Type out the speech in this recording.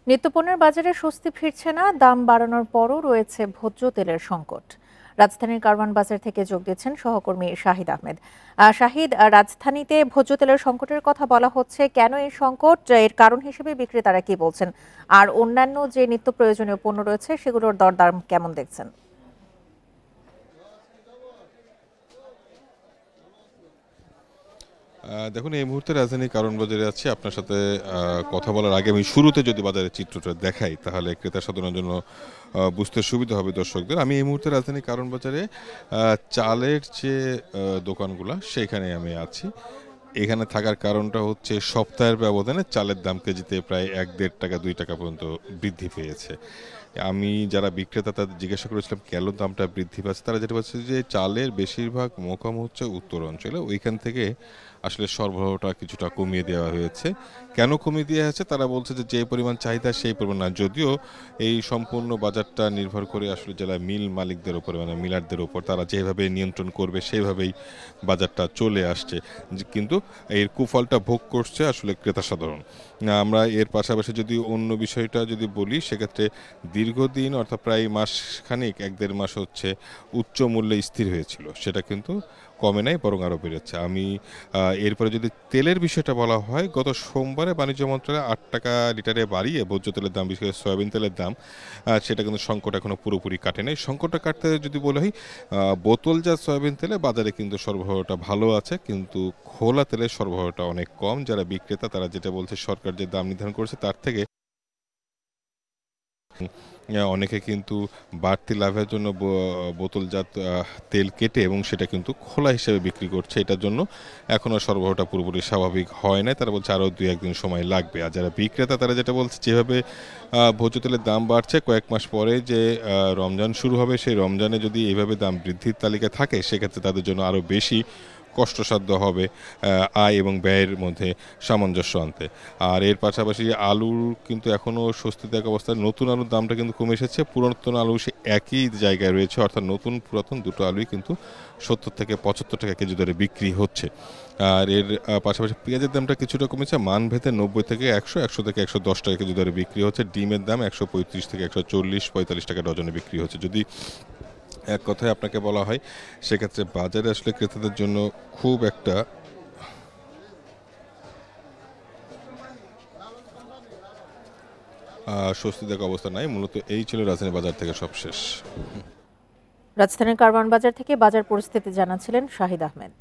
নিত্যপণ্যের বাজারে স্বস্তি ফিরছে না, দাম বাড়ানোর পরও রয়েছে ভোজ্য তেলের সংকট। রাজধানীর কারওয়ান বাজার থেকে যোগ দিচ্ছেন সহকর্মী শাহিদ আহমেদ। শাহিদ, রাজধানীতে ভোজ্য তেলের সংকটের কথা বলা হচ্ছে, কেন এই সংকট, এর কারণ হিসেবে বিক্রেতারা কি বলছেন, আর অন্যান্য যে নিত্য প্রয়োজনীয় পণ্য রয়েছে সেগুলোর দরদাম কেমন দেখছেন? দেখুন, এই মুহূর্তে রাজধানীর কারওয়ান বাজারে আছি। আপনার সাথে কথা বলার আগে আমি শুরুতে যদি বাজারের চিত্রটা দেখাই, তাহলে ক্রেতা সাধারণের জন্য বুঝতে সুবিধা হবে দর্শকদের। আমি এই মুহূর্তে রাজধানীর কারওয়ান বাজারে চালের যে দোকানগুলা, সেখানে আমি আছি। এখানে থাকার কারণটা হচ্ছে সপ্তাহের ব্যবধানে চালের দাম কেজিতে প্রায় ১-১.৫ টাকা ২ টাকা পর্যন্ত বৃদ্ধি পেয়েছে। আমি যারা বিক্রেতা তাদের জিজ্ঞাসা করেছিলাম কেন দামটা বৃদ্ধি পাচ্ছে, তারা যেটা বলছে যে চালের বেশিরভাগ মোকাম হচ্ছে উত্তর অঞ্চলে, ওইখান থেকে আসলে সরবরাহটা কিছুটা কমিয়ে দেওয়া হয়েছে। কেন কমিয়ে দেওয়া হয়েছে তারা বলছে যে পরিমাণ চাহিদা সেই পরিমাণ না, যদিও এই সম্পূর্ণ বাজারটা নির্ভর করে আসলে যারা মিল মালিকদের উপর, মানে মিলারদের উপর, তারা যেভাবে নিয়ন্ত্রণ করবে সেইভাবেই বাজারটা চলে আসছে। কিন্তু এর কুফলটা ভোগ করছে আসলে ক্রেতা সাধারণ। আমরা এর পাশাপাশি যদি অন্য বিষয়টা যদি বলি, সেক্ষেত্রে দীর্ঘদিন অর্থাৎ প্রায় মাসখানেক ১-১.৫ মাস হচ্ছে উচ্চ মূল্যে স্থির হয়েছিল, সেটা কিন্তু কমে নাই, বরং আরও বেড়েছে। আমি এরপরে যদি তেলের বিষয়টা বলা হয়, গত সোমবারে বাণিজ্য মন্ত্রণালয় ৮ টাকা লিটারে বাড়িয়ে ভোজ্য তেলের দাম, বিশেষ করে সয়াবিন তেলের দাম, সেটা কিন্তু সংকট এখনও পুরোপুরি কাটে নাই। সংকটটা কাটতে যদি বলা হয়, বোতলজাত সয়াবিন তেলে বাজারে কিন্তু সরবরাহটা ভালো আছে, কিন্তু খোলা তেলের সরবরাহটা অনেক কম। যারা বিক্রেতা তারা যেটা বলছে, সরকার যে দাম নির্ধারণ করেছে তার থেকে অনেকে কিন্তু বাড়তি লাভের জন্য বোতলজাত তেল কেটে এবং সেটা কিন্তু খোলা হিসেবে বিক্রি করছে। এটার জন্য এখনও সরবরাহটা পুরোপুরি স্বাভাবিক হয় নাই। তারা বলছে আরও ২-১ দিন সময় লাগবে। আর যারা বিক্রেতা তারা যেটা বলছে, যেভাবে ভোজ্য তেলের দাম বাড়ছে, কয়েক মাস পরে যে রমজান শুরু হবে, সেই রমজানে যদি এইভাবে দাম বৃদ্ধির তালিকায় থাকে, সেক্ষেত্রে তাদের জন্য আরও বেশি কষ্টসাধ্য হবে আয় এবং ব্যয়ের মধ্যে সামঞ্জস্য আনতে। আর এর পাশাপাশি আলুর কিন্তু এখনও স্বস্তিদায়ক অবস্থায়, নতুন আলুর দামটা কিন্তু কমে এসেছে, পুরাতন আলু সে একই জায়গায় রয়েছে, অর্থাৎ নতুন পুরাতন দুটো আলুই কিন্তু ৭০ থেকে ৭৫ টাকা কেজি দরে বিক্রি হচ্ছে। আর এর পাশাপাশি পেঁয়াজের দামটা কিছুটা কমেছে, মানভেদে ৯০ থেকে ১০০, ১০০ থেকে ১১০ টাকা কেজি দরে বিক্রি হচ্ছে। ডিমের দাম ১৩৫ থেকে ১৪০-৪৫ টাকা ডজনে বিক্রি হচ্ছে। যদি এক কথায় আপনাকে বলা হয়, সেক্ষেত্রে বাজারে আসলে ক্রেতাদের জন্য খুব একটা স্বস্তিদায়ক অবস্থা নাই। মূলত এই ছিল রাজধানী বাজার থেকে সবশেষ। রাজধানীর কারওয়ান বাজার থেকে বাজার পরিস্থিতি জানাচ্ছিলেন শাহিদ আহমেদ।